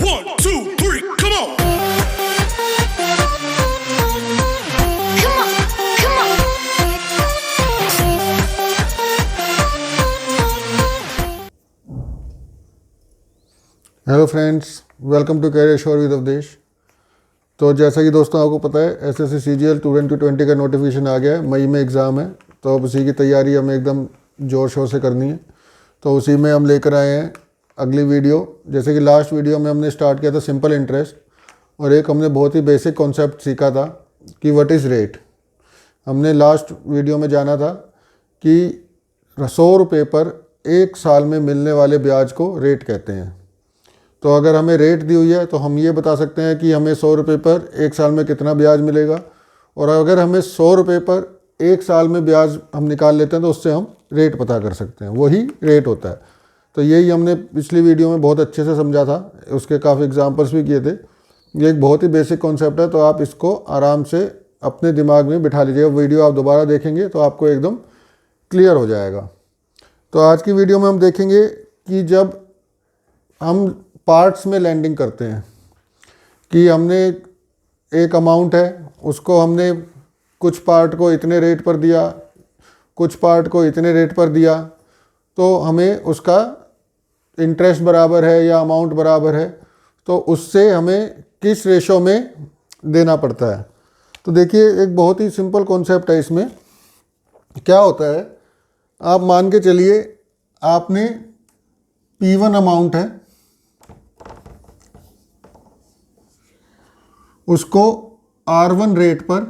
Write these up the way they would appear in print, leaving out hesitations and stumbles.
1, 2, 3, come on. Come on, come on. Hello friends, welcome to career sure with Avdhesh. तो जैसा कि दोस्तों आपको पता है, एसएससी सीजीएल 2020 का नोटिफिकेशन आ गया है। मई में एग्ज़ाम है, तो अब उसी की तैयारी हमें एकदम ज़ोर शोर से करनी है। तो उसी में हम लेकर आए हैं अगली वीडियो। जैसे कि लास्ट वीडियो में हमने स्टार्ट किया था सिंपल इंटरेस्ट, और एक हमने बहुत ही बेसिक कॉन्सेप्ट सीखा था कि व्हाट इज़ रेट। हमने लास्ट वीडियो में जाना था कि 100 रुपये पर 1 साल में मिलने वाले ब्याज को रेट कहते हैं। तो अगर हमें रेट दी हुई है तो हम ये बता सकते हैं कि हमें 100 रुपये पर 1 साल में कितना ब्याज मिलेगा, और अगर हमें 100 रुपये पर 1 साल में ब्याज हम निकाल लेते हैं तो उससे हम रेट पता कर सकते हैं। वही रेट होता है। तो यही हमने पिछली वीडियो में बहुत अच्छे से समझा था, उसके काफ़ी एग्जांपल्स भी किए थे। ये एक बहुत ही बेसिक कॉन्सेप्ट है, तो आप इसको आराम से अपने दिमाग में बिठा लीजिएगा। वीडियो आप दोबारा देखेंगे तो आपको एकदम क्लियर हो जाएगा। तो आज की वीडियो में हम देखेंगे कि जब हम पार्ट्स में लैंडिंग करते हैं कि हमने एक अमाउंट है, उसको हमने कुछ पार्ट को इतने रेट पर दिया, कुछ पार्ट को इतने रेट पर दिया, तो हमें उसका इंटरेस्ट बराबर है या अमाउंट बराबर है, तो उससे हमें किस रेशो में देना पड़ता है। तो देखिए, एक बहुत ही सिंपल कॉन्सेप्ट है। इसमें क्या होता है, आप मान के चलिए आपने P1 अमाउंट है, उसको R1 रेट पर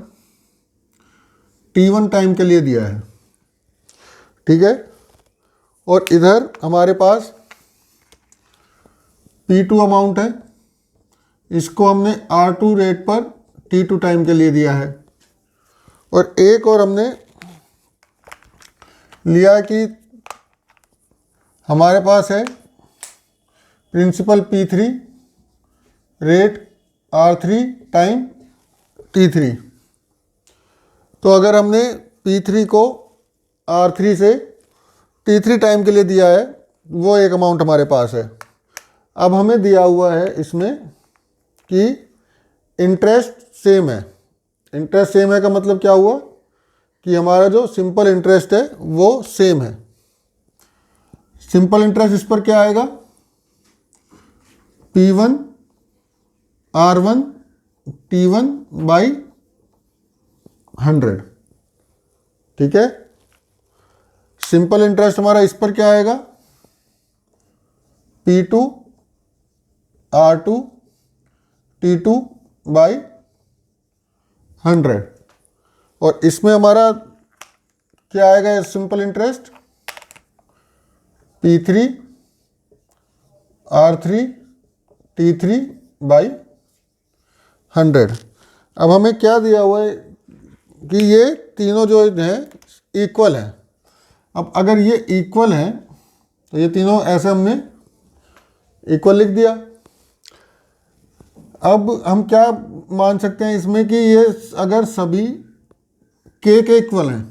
T1 टाइम के लिए दिया है, ठीक है। और इधर हमारे पास P2 अमाउंट है, इसको हमने R2 रेट पर T2 टाइम के लिए दिया है। और एक और हमने लिया कि हमारे पास है principal P3 rate R3 time T3। तो अगर हमने P3 को R3 से T3 टाइम के लिए दिया है, वो एक अमाउंट हमारे पास है। अब हमें दिया हुआ है इसमें कि इंटरेस्ट सेम है। इंटरेस्ट सेम है का मतलब क्या हुआ कि हमारा जो सिंपल इंटरेस्ट है वो सेम है। सिंपल इंटरेस्ट इस पर क्या आएगा, P1 R1 T1 बाई 100, ठीक है। सिंपल इंटरेस्ट हमारा इस पर क्या आएगा, P2 R2 T2 बाई 100। और इसमें हमारा क्या आएगा, simple interest P3 R3 T3 by 100। अब हमें क्या दिया हुआ है कि ये तीनों जो हैं इक्वल हैं। अब अगर ये इक्वल हैं तो ये तीनों ऐसे हमने इक्वल लिख दिया। अब हम क्या मान सकते हैं इसमें कि ये अगर सभी k के इक्वल हैं,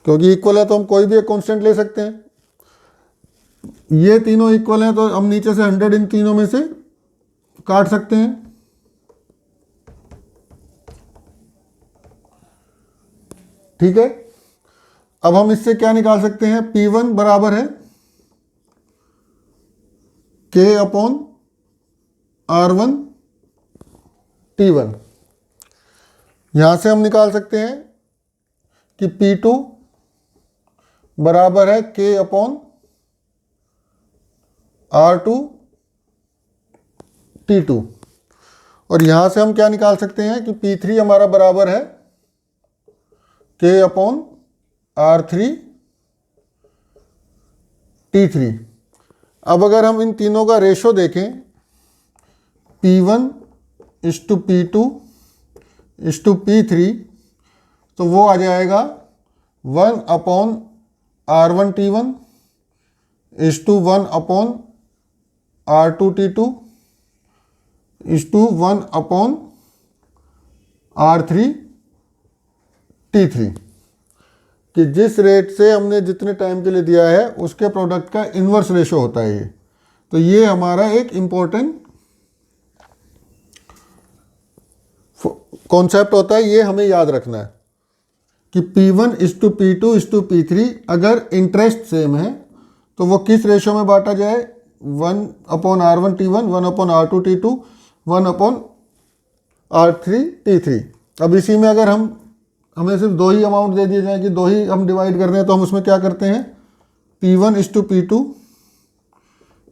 क्योंकि इक्वल है तो हम कोई भी एक कांस्टेंट ले सकते हैं। ये तीनों इक्वल हैं तो हम नीचे से 100 इन तीनों में से काट सकते हैं, ठीक है। अब हम इससे क्या निकाल सकते हैं, P1 बराबर है K अपॉन R1 T1। यहां से हम निकाल सकते हैं कि P2 बराबर है K अपॉन R2 T2। और यहां से हम क्या निकाल सकते हैं कि P3 हमारा बराबर है K अपॉन R3 T3। अब अगर हम इन तीनों का रेशो देखें, P1 इस to P2 is to P3, तो वो आ जाएगा 1 अपॉन R1 T1 इस टू 1 अपॉन R2 T2 इस टू 1 अपॉन R3 T3, कि जिस रेट से हमने जितने टाइम के लिए दिया है उसके प्रोडक्ट का इन्वर्स रेशो होता है ये। तो ये हमारा एक इम्पोर्टेंट कॉन्सेप्ट होता है, ये हमें याद रखना है कि P1 is to P2 is to P3 अगर इंटरेस्ट सेम है तो वो किस रेशो में बांटा जाए, 1/R1T1, 1/R2T2, 1/R3T3। अब इसी में अगर हमें सिर्फ दो ही अमाउंट दे दिए जाए कि दो ही हम डिवाइड कर रहे हैं, तो हम उसमें क्या करते हैं, P1 is to P2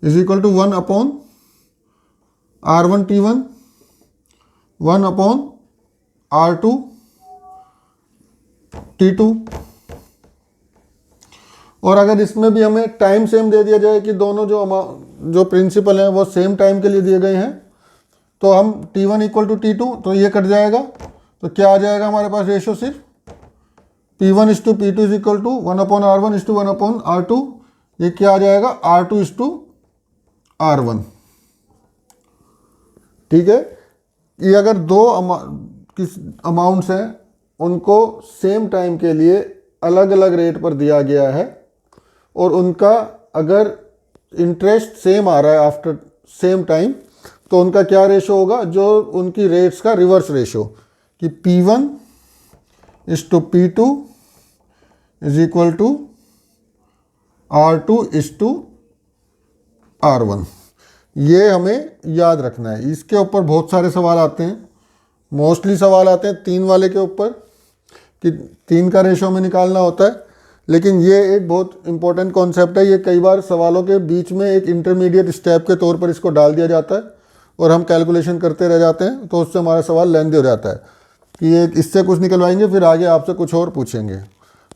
is equal to 1/R1T1, 1/R2T2। और अगर इसमें भी हमें टाइम सेम दे दिया जाए कि दोनों जो प्रिंसिपल हैं वो सेम टाइम के लिए दिए गए हैं, तो हम T1 इक्वल टू T2, तो ये कट जाएगा, तो क्या आ जाएगा हमारे पास रेशो, सिर्फ P1 is to P2 is equal to 1/R1 is to 1/R2, ये क्या आ जाएगा, R2 इज टू R1। ठीक है, ये अगर दो अमाउंट्स हैं उनको सेम टाइम के लिए अलग अलग रेट पर दिया गया है और उनका अगर इंटरेस्ट सेम आ रहा है आफ्टर सेम टाइम, तो उनका क्या रेशो होगा, जो उनकी रेट्स का रिवर्स रेशो, कि P1 is to P2 is equal to R2 is to R1। ये हमें याद रखना है। इसके ऊपर बहुत सारे सवाल आते हैं, मोस्टली सवाल आते हैं 3 वाले के ऊपर कि 3 का रेशो में निकालना होता है, लेकिन ये एक बहुत इंपॉर्टेंट कॉन्सेप्ट है। ये कई बार सवालों के बीच में एक इंटरमीडिएट स्टेप के तौर पर इसको डाल दिया जाता है और हम कैलकुलेशन करते रह जाते हैं, तो उससे हमारा सवाल लेंथी हो जाता है कि ये इससे कुछ निकलवाएंगे फिर आगे आपसे कुछ और पूछेंगे।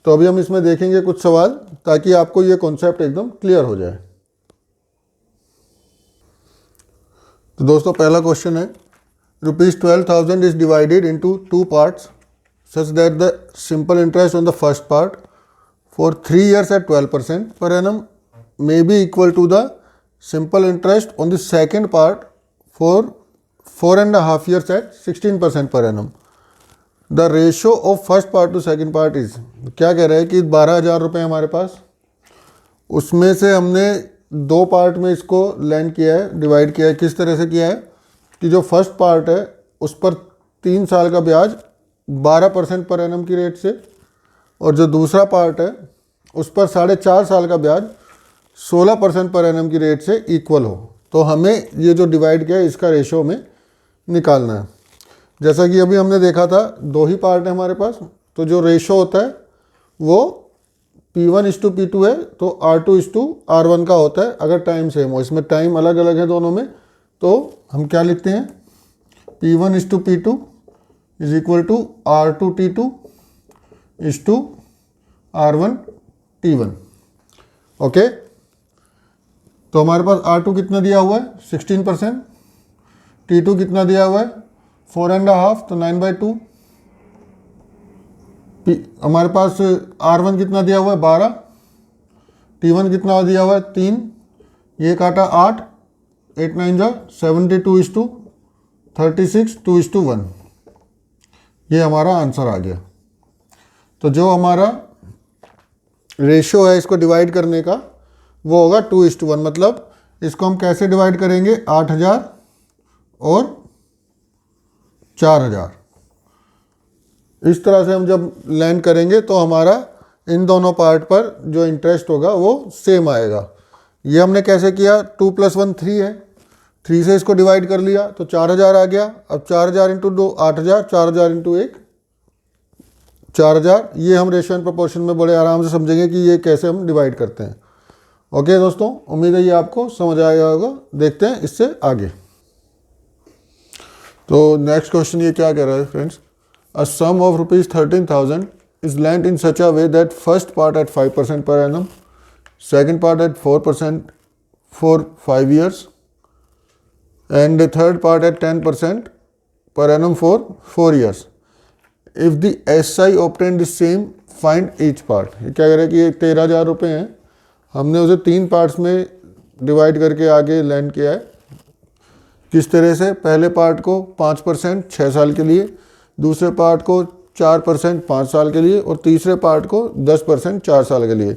तो अभी हम इसमें देखेंगे कुछ सवाल ताकि आपको ये कॉन्सेप्ट एकदम क्लियर हो जाए। तो दोस्तों पहला क्वेश्चन है, ₹12,000 is divided into 2 parts such that the simple interest on the first part for 3 years at 12% per annum may be equal to the simple interest on the second part for 4.5 years at 16% per annum. The ratio of first part to second part is, क्या कह रहा है कि 12,000 रुपये हमारे पास, उसमें से हमने 2 पार्ट में इसको लैंड किया है, डिवाइड किया है। किस तरह से किया है कि जो फर्स्ट पार्ट है उस पर 3 साल का ब्याज 12% पर एनम की रेट से, और जो दूसरा पार्ट है उस पर 4.5 साल का ब्याज 16% पर एनम की रेट से इक्वल हो। तो हमें ये जो डिवाइड किया है इसका रेशो में निकालना है। जैसा कि अभी हमने देखा था 2 ही पार्ट है हमारे पास, तो जो रेशो होता है वो P1 इज टू P2 है तो R2 इज टू R1 का होता है अगर टाइम सेम हो। इसमें टाइम अलग अलग है दोनों में, तो हम क्या लिखते हैं, P1 is to P2 is equal to R2T2 is to R1T1। Okay, तो हमारे पास R2 कितना दिया हुआ है 16%, T2 कितना दिया हुआ है 4.5 तो 9/2, हमारे पास R1 कितना दिया हुआ है 12, T1 कितना दिया हुआ है 3, ये काटा 8, 8 9 जा 72 इज टू 36 2 इज टू 1। ये हमारा आंसर आ गया। तो जो हमारा रेशियो है इसको डिवाइड करने का वो होगा 2:1। मतलब इसको हम कैसे डिवाइड करेंगे, 8,000 और 4,000। इस तरह से हम जब लैंड करेंगे तो हमारा इन दोनों पार्ट पर जो इंटरेस्ट होगा वो सेम आएगा। ये हमने कैसे किया, 2 + 1 3 है, 3 से इसको डिवाइड कर लिया तो 4,000 आ गया। अब 4,000 इंटू 2 8,000, 4,000 इंटू 1 4,000। ये हम रेशियो एंड प्रोपोर्शन में बड़े आराम से समझेंगे कि ये कैसे हम डिवाइड करते हैं। ओके दोस्तों, उम्मीद है ये आपको समझ आया होगा। देखते हैं इससे आगे। तो नेक्स्ट क्वेश्चन ये क्या कह रहा है friends, a sum of ₹13,000 is land in such a way that first part at 5% per annum, second part at 4% for 5 years and the third part at 10% per annum for 4 years. If the SI obtained the same, find each part. ये क्या कह रहा है कि ये 13,000 रुपये हैं, हमने उसे 3 पार्ट्स में डिवाइड करके आगे लैंड किया है। किस तरह से, पहले पार्ट को 5% 6 साल के लिए, दूसरे पार्ट को 4% 5 साल के लिए और तीसरे पार्ट को 10% 4 साल के लिए।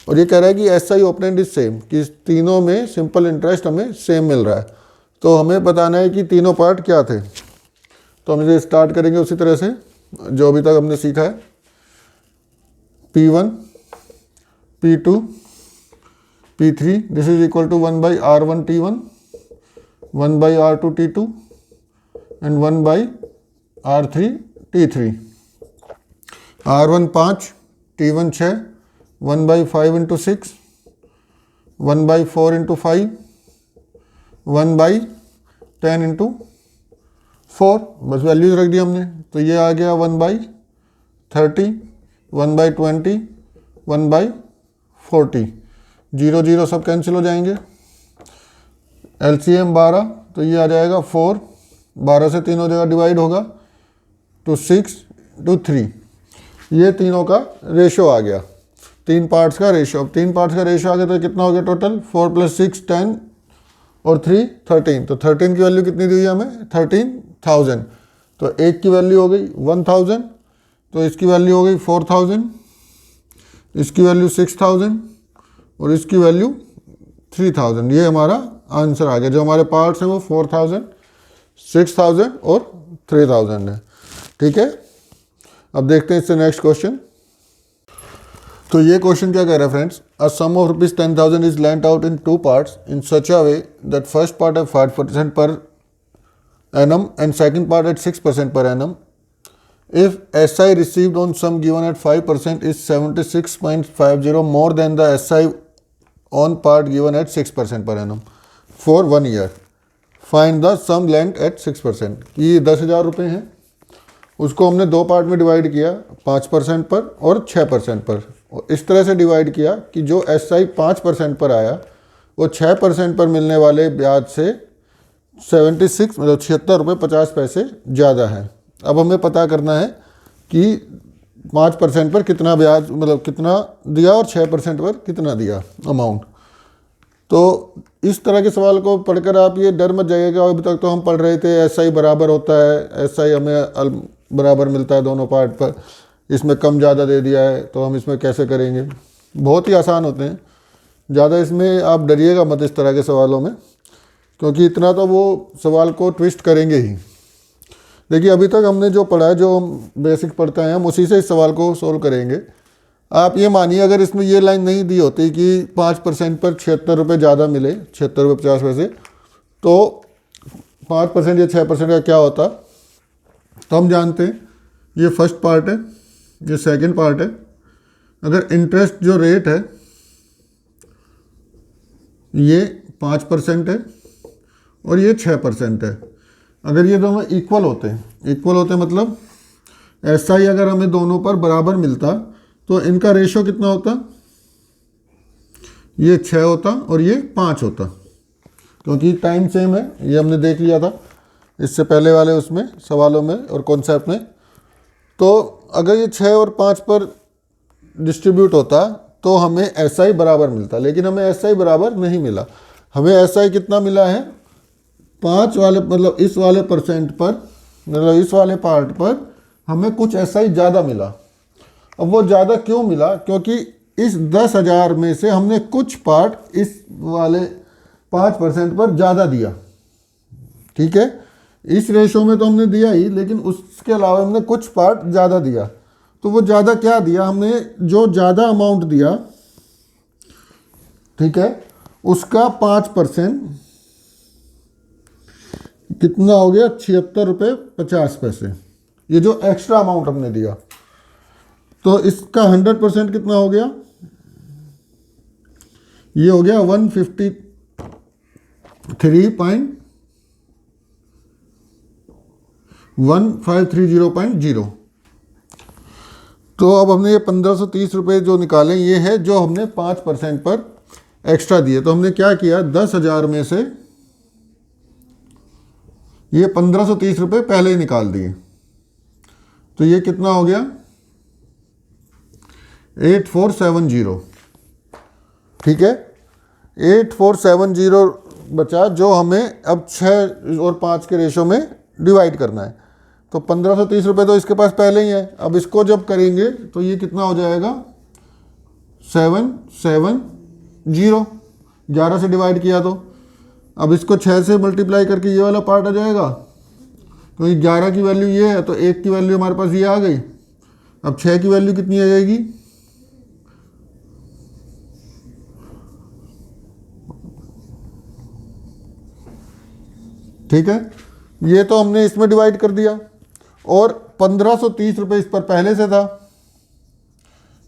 और ये कह रहा है कि S I open is same, कि तीनों में सिंपल इंटरेस्ट हमें सेम मिल रहा है। तो हमें बताना है कि तीनों पार्ट क्या थे। तो हम इसे स्टार्ट करेंगे उसी तरह से जो अभी तक हमने सीखा है। P1, P2, P3 this is equal to 1 by R1 T1, 1 by R2 T2 and 1 by R3 T3। R1 5, T1 6, 1 by 5 into 6, 1 by 4 into 5, 1 by 10 into 4, बस वैल्यूज रख दी हमने। तो ये आ गया 1 बाई 30, 1 बाई 20, 1 बाई 40, 0 0 सब कैंसिल हो जाएंगे। LCM 12, तो ये आ जाएगा 4, 12 से तीनों जगह डिवाइड होगा तो 6 to 3। ये तीनों का रेशो आ गया, तीन पार्ट्स का रेशो। अब तीन पार्ट्स का रेशो आ गया तो कितना हो गया टोटल? 4 + 6 10 और 3 13। तो 13 की वैल्यू कितनी दी हुई है हमें? 13,000। तो एक की वैल्यू हो गई 1000, तो इसकी वैल्यू हो गई 4000, इसकी वैल्यू 6000 और इसकी वैल्यू 3000। ये हमारा आंसर आ गया। जो हमारे पार्ट्स हैं वो 4000, 6000 और 3000 है। ठीक है, अब देखते हैं इससे नेक्स्ट क्वेश्चन। तो ये क्वेश्चन क्या कह रहा है friends? A sum of ₹10,000 is lent out in 2 parts in such a way that first part at 5% per annum and second part at 6% per annum. If SI received on sum given at 5% is 76.50 more than the SI on part given at 6% per annum for 1 year. Find the sum lent at 6%. ये 10,000 रुपये हैं, उसको हमने दो part में divide किया, 5% पर और 6% पर। और इस तरह से डिवाइड किया कि जो SI 5% पर आया वो 6% पर मिलने वाले ब्याज से 76 मतलब 76 रुपये 50 पैसे ज़्यादा है। अब हमें पता करना है कि 5% पर कितना ब्याज मतलब कितना दिया और 6% पर कितना दिया अमाउंट। तो इस तरह के सवाल को पढ़कर आप ये डर मत जाइएगा। अभी तक तो हम पढ़ रहे थे SI बराबर होता है, SI हमें बराबर मिलता है दोनों पार्ट पर, इसमें कम ज़्यादा दे दिया है तो हम इसमें कैसे करेंगे। बहुत ही आसान होते हैं, ज़्यादा इसमें आप डरिएगा मत इस तरह के सवालों में, क्योंकि इतना तो वो सवाल को ट्विस्ट करेंगे ही। देखिए अभी तक हमने जो पढ़ा है, जो हम बेसिक पढ़ते हैं, हम उसी से इस सवाल को सोल्व करेंगे। आप ये मानिए अगर इसमें ये लाइन नहीं दी होती कि 5% पर 76 रुपये ज़्यादा मिले, 76 रुपये 50 पैसे, तो 5% या 6% का क्या होता, तो हम जानते हैं ये फर्स्ट पार्ट है, ये सेकंड पार्ट है। अगर इंटरेस्ट जो रेट है ये 5% है और ये 6% है। अगर ये दोनों इक्वल होते मतलब SI अगर हमें दोनों पर बराबर मिलता तो इनका रेशो कितना होता? ये 6 होता और ये 5 होता, क्योंकि टाइम सेम है। ये हमने देख लिया था इससे पहले वाले उसमें सवालों में और कॉन्सेप्ट में। तो अगर ये 6 और 5 पर डिस्ट्रीब्यूट होता तो हमें SI बराबर मिलता, लेकिन हमें SI बराबर नहीं मिला। हमें SI कितना मिला है? 5 वाले मतलब इस वाले परसेंट पर, मतलब इस वाले पार्ट पर हमें कुछ SI ज़्यादा मिला। अब वो ज़्यादा क्यों मिला? क्योंकि इस 10,000 में से हमने कुछ पार्ट इस वाले 5% पर ज़्यादा दिया। ठीक है, इस रेशो में तो हमने दिया ही, लेकिन उसके अलावा हमने कुछ पार्ट ज़्यादा दिया। तो वो ज़्यादा क्या दिया? हमने जो ज़्यादा अमाउंट दिया, ठीक है, उसका 5% कितना हो गया? 76 रुपये 50 पैसे। ये जो एक्स्ट्रा अमाउंट हमने दिया, तो इसका 100% कितना हो गया? ये हो गया 153.1530.0। तो अब हमने ये 1530 रुपये जो निकाले, ये है जो हमने 5% पर एक्स्ट्रा दिए। तो हमने क्या किया? 10,000 में से ये 1530 रुपये पहले ही निकाल दिए। तो ये कितना हो गया? 8470। ठीक है, 8470 बचा, जो हमें अब 6 और 5 के रेशो में डिवाइड करना है। तो 1530 रुपये तो इसके पास पहले ही है। अब इसको जब करेंगे तो ये कितना हो जाएगा? 770, 11 से डिवाइड किया तो अब इसको 6 से मल्टीप्लाई करके ये वाला पार्ट आ जाएगा, तो 11 की वैल्यू ये है तो 1 की वैल्यू हमारे पास ये आ गई। अब 6 की वैल्यू कितनी आ जाएगी, ठीक है, ये तो हमने इसमें डिवाइड कर दिया और 1530 रुपये इस पर पहले से था,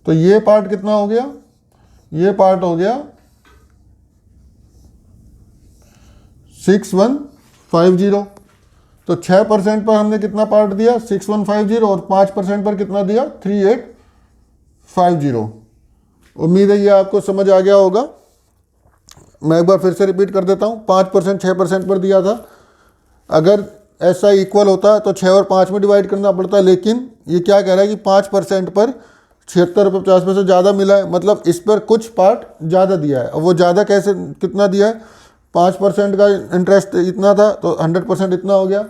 तो ये पार्ट कितना हो गया, ये पार्ट हो गया 6150। तो 6% पर हमने कितना पार्ट दिया 6150 और 5% पर कितना दिया 3850। उम्मीद है ये आपको समझ आ गया होगा। मैं एक बार फिर से रिपीट कर देता हूँ, 5% 6% पर दिया था, अगर ऐसा इक्वल होता है तो 6 और 5 में डिवाइड करना पड़ता, लेकिन ये क्या कह रहा है कि 5% पर 76 रुपये 50 पैसे ज़्यादा मिला है, मतलब इस पर कुछ पार्ट ज़्यादा दिया है। और वो ज़्यादा कैसे, कितना दिया है, 5% का इंटरेस्ट इतना था तो 100% इतना हो गया,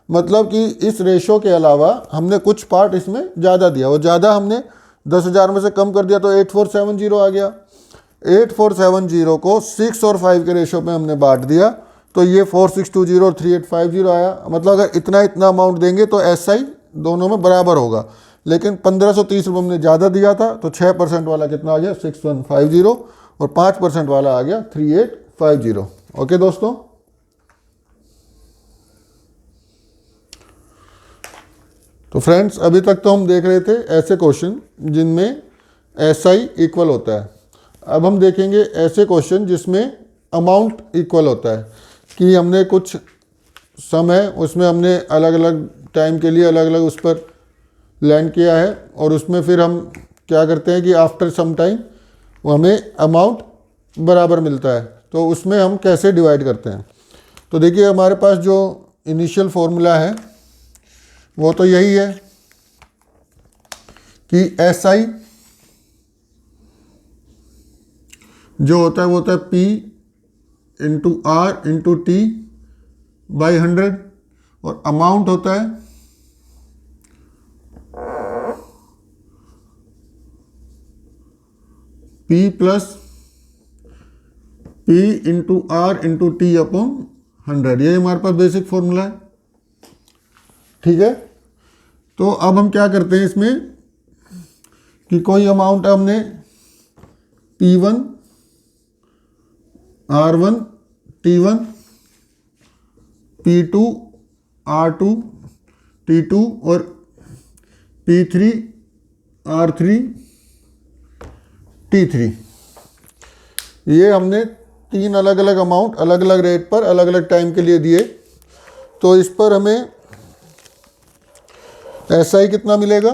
मतलब कि इस रेशो के अलावा हमने कुछ पार्ट इसमें ज़्यादा दिया, और ज़्यादा हमने 10,000 में से कम कर दिया तो 8470 आ गया। 8470 को 6 और 5 के रेशो पे हमने बांट दिया तो ये 4620 और 3850 आया। मतलब अगर इतना इतना अमाउंट देंगे तो SI दोनों में बराबर होगा, लेकिन 1530 रुपये हमने ज़्यादा दिया था तो 6% वाला कितना आ गया 6150 और 5% वाला आ गया 3850। ओके दोस्तों, तो फ्रेंड्स अभी तक तो हम देख रहे थे ऐसे क्वेश्चन जिनमें SI इक्वल होता है। अब हम देखेंगे ऐसे क्वेश्चन जिसमें अमाउंट इक्वल होता है, कि हमने कुछ समय उसमें हमने अलग अलग टाइम के लिए अलग अलग उस पर लैंड किया है, और उसमें फिर हम क्या करते हैं कि आफ्टर सम टाइम वो हमें अमाउंट बराबर मिलता है, तो उसमें हम कैसे डिवाइड करते हैं। तो देखिए हमारे पास जो इनिशियल फॉर्मूला है वो तो यही है कि SI जो होता है वो होता है P into R into T by 100, और अमाउंट होता है P plus P into R into T upon 100। ये हमारे पास बेसिक फॉर्मूला है, ठीक है। तो अब हम क्या करते हैं इसमें कि कोई अमाउंट हमने P1 R1 T1 P2 R2 T2 और P3 R3 T3, ये हमने 3 अलग अलग अमाउंट अलग अलग रेट पर अलग अलग टाइम के लिए दिए। तो इस पर हमें SI कितना मिलेगा,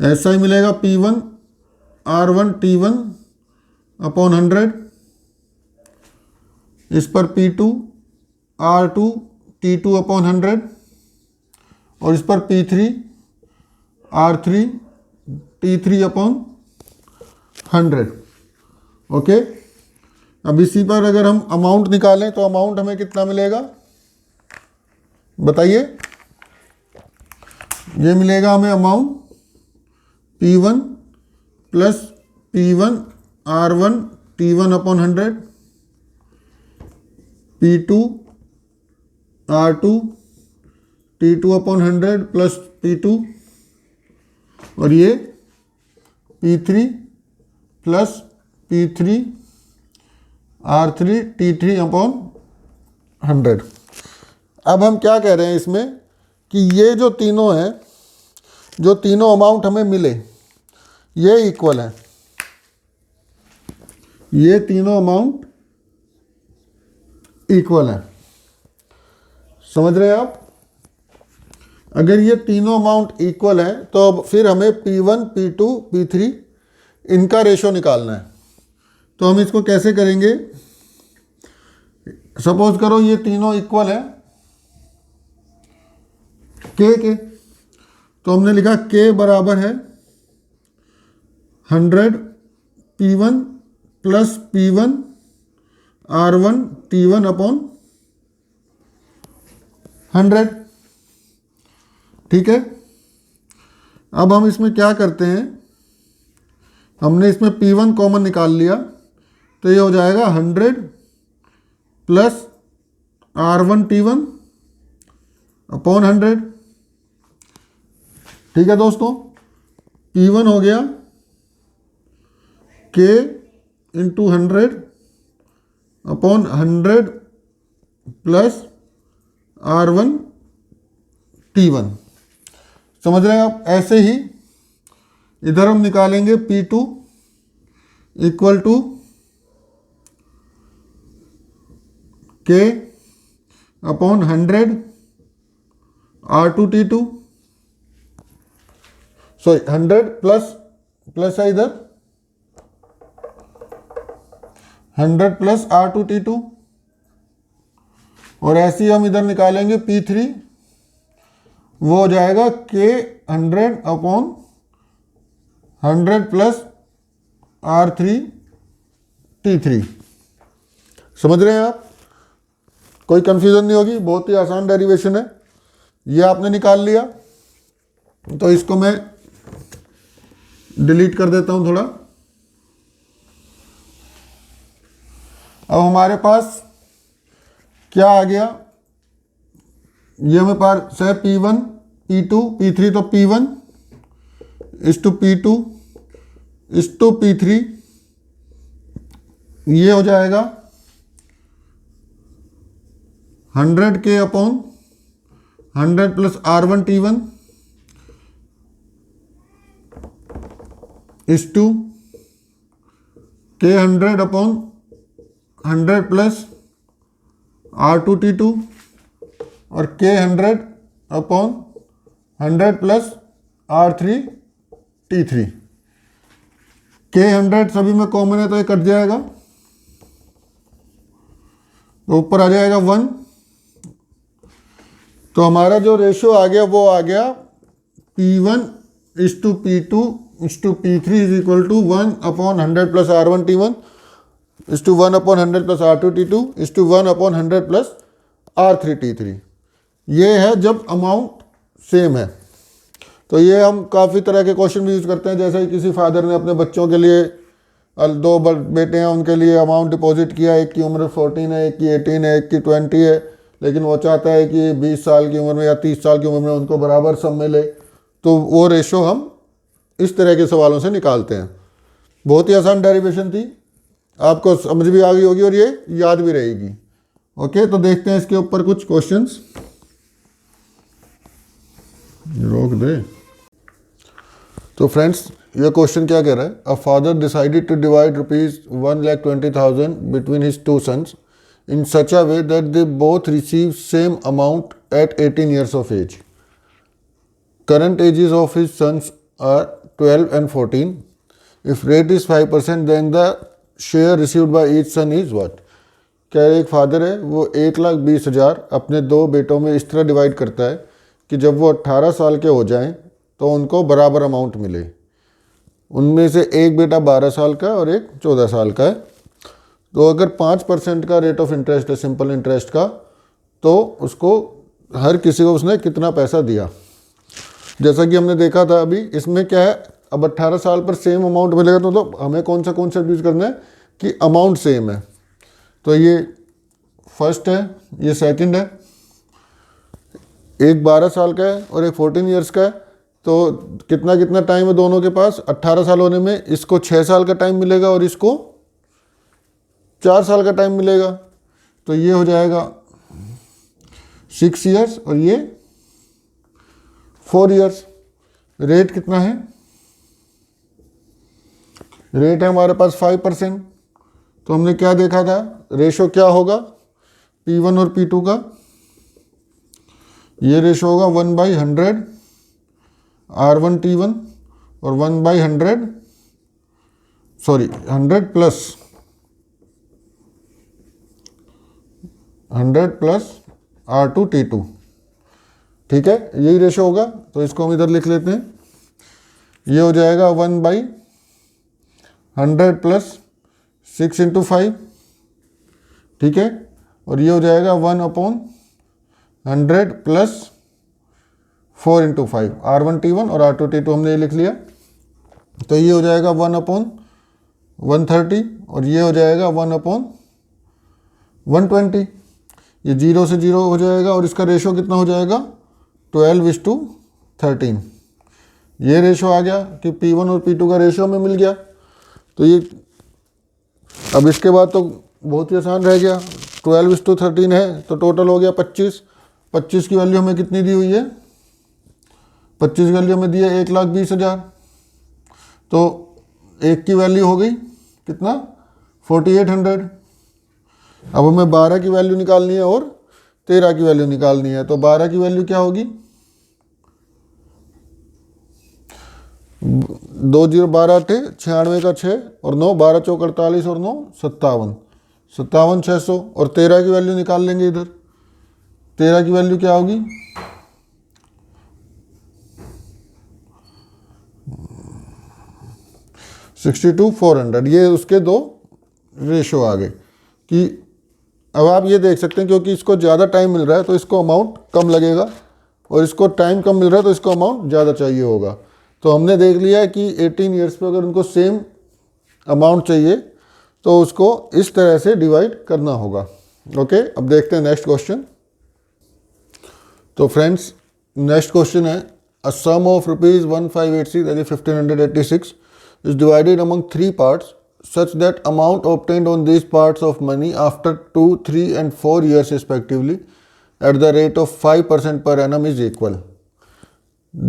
SI मिलेगा P1 R1 T1 अपॉन 100, इस पर P2 R2 T2 अपॉन 100, और इस पर P3 R3 T3 upon 100। Okay, अब इसी पर अगर हम अमाउंट निकालें तो अमाउंट हमें कितना मिलेगा बताइए। ये मिलेगा हमें amount P1 plus P1 R1 T1 upon 100, P2 R2 T2 upon 100 plus P2, और ये P3 plus P3 R3 T3 upon 100। अब हम क्या कह रहे हैं इसमें कि ये जो तीनों हैं, जो तीनों अमाउंट हमें मिले ये इक्वल है, ये तीनों अमाउंट इक्वल है। समझ रहे हैं आप? अगर ये तीनों अमाउंट इक्वल है तो अब फिर हमें P1 P2 P3 इनका रेशो निकालना है। तो हम इसको कैसे करेंगे, सपोज करो ये तीनों इक्वल है के, तो हमने लिखा K बराबर है 100 P1 plus P1 R1 T1 upon 100, ठीक है। अब हम इसमें क्या करते हैं, हमने इसमें P1 कॉमन निकाल लिया, तो ये हो जाएगा 100 प्लस R1T1 अपॉन 100। ठीक है दोस्तों, P1 हो गया K into 100 upon 100 plus R1T1। समझ रहे हैं आप? ऐसे ही इधर हम निकालेंगे P2 equal to K upon 100 R2T2, sorry 100 plus है इधर 100 प्लस R2T2, और ऐसे ही हम इधर निकालेंगे P3, वो हो जाएगा K 100 अपॉन 100 प्लस R3T3। समझ रहे हैं आप? कोई कंफ्यूजन नहीं होगी, बहुत ही आसान डेरिवेशन है। ये आपने निकाल लिया, तो इसको मैं डिलीट कर देता हूं थोड़ा। अब हमारे पास क्या आ गया, ये हमें पास है P1 P2 P3, तो P1 इस to P2 is to P3, ये हो जाएगा 100K upon 100 plus R1T1 is to K 100 upon 100 plus R2T2 और K 100 upon 100 plus R3T3। K 100 सभी में कॉमन है तो ये कट जाएगा, तो ऊपर आ जाएगा 1। तो हमारा जो रेशियो आ गया वो आ गया P1 इस to P2 is to P3 is equal to 1 upon 100 plus R1T1 is to 1 upon 100 plus R2T2 इस टू 1 अपॉन 100 प्लस R3T3। ये है जब अमाउंट सेम है। तो ये हम काफ़ी तरह के क्वेश्चन भी यूज़ करते हैं, जैसे किसी फादर ने अपने बच्चों के लिए, 2 बेटे हैं उनके लिए अमाउंट डिपॉजिट किया, एक की उम्र 14 है, एक की 18 है, एक की 20 है, लेकिन वो चाहता है कि 20 साल की उम्र में या 30 साल की उम्र में उनको बराबर सब मिले, तो वो रेशो हम इस तरह के सवालों से निकालते हैं। बहुत ही आसान डेरिवेशन थी, आपको समझ भी आ गई होगी और ये याद भी रहेगी। ओके, तो देखते हैं इसके ऊपर कुछ क्वेश्चंस। रोक दे। तो फ्रेंड्स, ये क्वेश्चन क्या कह रहा है, a father decided to divide ₹1,20,000 between his 2 sons in such a way that they both receive same amount at 18 years of age. Current ages of his sons are 12 and 14. If rate is 5%, then the share received by each son is what? क्या एक father है, वो 1,20,000 अपने 2 बेटों में इस तरह divide करता है कि जब वो 18 साल के हो जाएं तो उनको बराबर अमाउंट मिले। उनमें से एक बेटा 12 साल का और एक 14 साल का है। तो अगर 5% का रेट ऑफ इंटरेस्ट है, सिंपल इंटरेस्ट का, तो उसको हर किसी को उसने कितना पैसा दिया। जैसा कि हमने देखा था अभी, इसमें क्या है, अब 18 साल पर सेम अमाउंट मिलेगा, तो हमें कौन सा कॉन्सेप्ट यूज करना है कि अमाउंट सेम है। तो ये फर्स्ट है, ये सेकंड है, एक 12 साल का है और एक 14 ईयर्स का है। तो कितना टाइम है दोनों के पास, 18 साल होने में इसको 6 साल का टाइम मिलेगा और इसको 4 साल का टाइम मिलेगा। तो ये हो जाएगा 6 ईयर्स और ये 4 ईयर्स। रेट कितना है, रेट है हमारे पास 5%। तो हमने क्या देखा था, रेशो क्या होगा P1 और P2 का, ये रेशो होगा 1/100 R1T1 और 1/100 100 प्लस 100 प्लस R2T2। ठीक है, यही रेशो होगा। तो इसको हम इधर लिख लेते हैं, ये हो जाएगा 1/100 प्लस 6 × 5। ठीक है, और ये हो जाएगा 1/100 प्लस 4 इंटू 5, R1T1 और R2T2 हमने ये लिख लिया। तो ये हो जाएगा 1/130 और ये हो जाएगा 1/120। ये 0 से 0 हो जाएगा और इसका रेशो कितना हो जाएगा 12:13। ये रेशो आ गया कि P1 और P2 का रेशो हमें मिल गया। तो ये अब इसके बाद तो बहुत ही आसान रह गया, 12:13 है तो टोटल हो गया 25। 25 की वैल्यू हमें कितनी दी हुई है, 25 की वैल्यू हमें दी है 1,20,000। तो एक की वैल्यू हो गई कितना 4800। अब हमें 12 की वैल्यू निकालनी है और 13 की वैल्यू निकालनी है। तो 12 की वैल्यू क्या होगी, 2 0 12 8 96 का 6 और 9 12 चौक 48 और 9 57, 57,600। और 13 की वैल्यू निकाल लेंगे इधर। 13 की वैल्यू क्या होगी, 62,400। ये उसके दो रेशो आ गए कि अब आप ये देख सकते हैं क्योंकि इसको ज़्यादा टाइम मिल रहा है तो इसको अमाउंट कम लगेगा और इसको टाइम कम मिल रहा है तो इसको अमाउंट ज़्यादा चाहिए होगा। तो हमने देख लिया है कि 18 ईयर्स पे अगर उनको सेम अमाउंट चाहिए तो उसको इस तरह से डिवाइड करना होगा। ओके, अब देखते हैं नेक्स्ट क्वेश्चन। तो फ्रेंड्स नेक्स्ट क्वेश्चन है, a sum of ₹1586 that is 1586 is divided among 3 parts such that amount obtained on these parts of money after 2, 3 and 4 years respectively at the rate of 5% per annum is equal.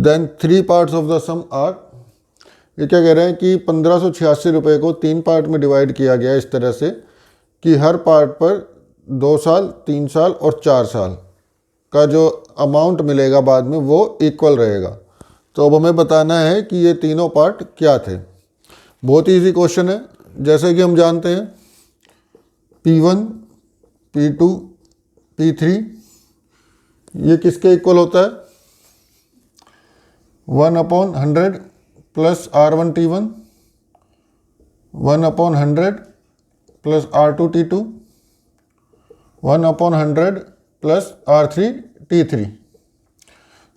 Then 3 parts of the sum are, ये क्या कह रहे हैं कि 1586 रुपये को 3 part में divide किया गया इस तरह से कि हर पार्ट पर 2 साल, 3 साल और 4 साल का जो अमाउंट मिलेगा बाद में वो इक्वल रहेगा। तो अब हमें बताना है कि ये तीनों पार्ट क्या थे। बहुत ही ईजी क्वेश्चन है। जैसे कि हम जानते हैं P1, P2, P3 ये किसके इक्वल होता है, 1/100 plus R1T1, 1/100 plus R2T2, 1/100 plus R3T3।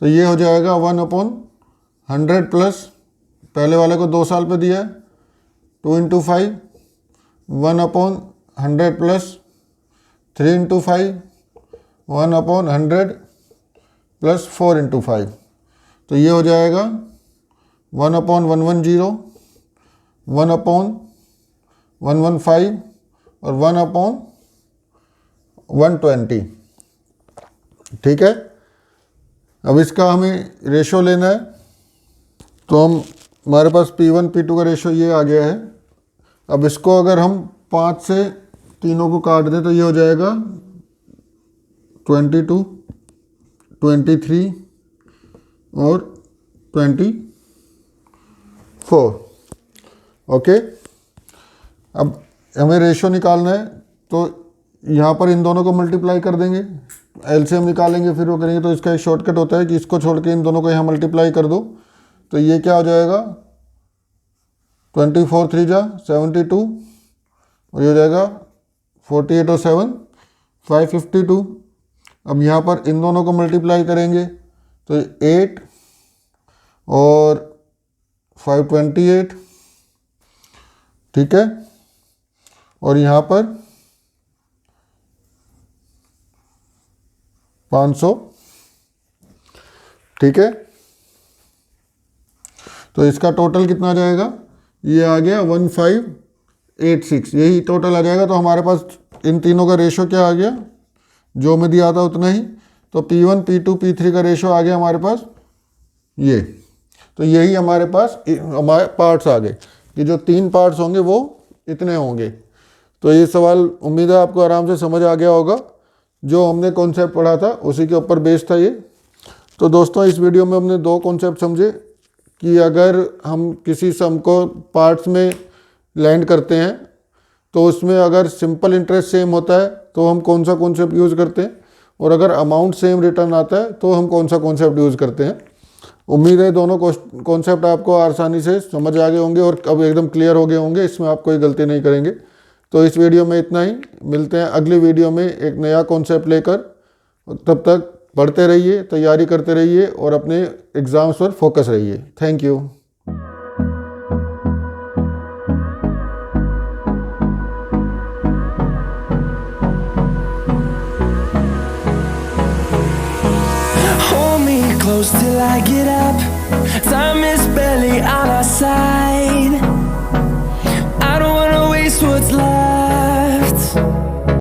तो ये हो जाएगा 1/100 प्लस पहले वाले को 2 साल पे दिया है 2 into 5, 1/100 plus 3 into 5, 1/100 plus 4 into 5। तो ये हो जाएगा 1/110, 1/115 और 1/120। ठीक है, अब इसका हमें रेशो लेना है। तो हमारे पास P1, P2 का रेशो ये आ गया है। अब इसको अगर हम 5 से तीनों को काट दें तो ये हो जाएगा 22, 23 और 24। ओके, अब हमें रेशो निकालना है तो यहाँ पर इन दोनों को मल्टीप्लाई कर देंगे, एलसीएम निकालेंगे फिर वो करेंगे। तो इसका एक शॉर्टकट होता है कि इसको छोड़ के इन दोनों को यहाँ मल्टीप्लाई कर दो। तो ये क्या हो जाएगा 24 3 जा 72 और ये हो जाएगा 48 और 7 552। अब यहाँ पर इन दोनों को मल्टीप्लाई करेंगे तो 8 और 528, ठीक है, और यहाँ पर 500, ठीक है। तो इसका टोटल कितना आ जाएगा, ये आ गया 1586, यही टोटल आ जाएगा। तो हमारे पास इन तीनों का रेशो क्या आ गया, जो में दिया था उतना ही। तो P1, P2, P3 का रेशो आ गया हमारे पास ये। तो यही हमारे पास हमारे पार्ट्स आ गए कि जो 3 पार्ट्स होंगे वो इतने होंगे। तो ये सवाल उम्मीद है आपको आराम से समझ आ गया होगा। जो हमने कॉन्सेप्ट पढ़ा था उसी के ऊपर बेस्ड था ये। तो दोस्तों इस वीडियो में हमने 2 कॉन्सेप्ट समझे कि अगर हम किसी सम को पार्ट्स में लैंड करते हैं तो उसमें अगर सिंपल इंटरेस्ट सेम होता है तो हम कौन सा कॉन्सेप्ट यूज़ करते हैं, और अगर अमाउंट सेम रिटर्न आता है तो हम कौन सा कॉन्सेप्ट यूज़ करते हैं। उम्मीद है दोनों कॉन्सेप्ट आपको आसानी से समझ आ गए होंगे और अब एकदम क्लियर हो गए होंगे, इसमें आप कोई गलती नहीं करेंगे। तो इस वीडियो में इतना ही, मिलते हैं अगली वीडियो में एक नया कॉन्सेप्ट लेकर। तब तक पढ़ते रहिए, तैयारी करते रहिए और अपने एग्ज़ाम्स पर फोकस रहिए। Thank you. Hold me close till I get up.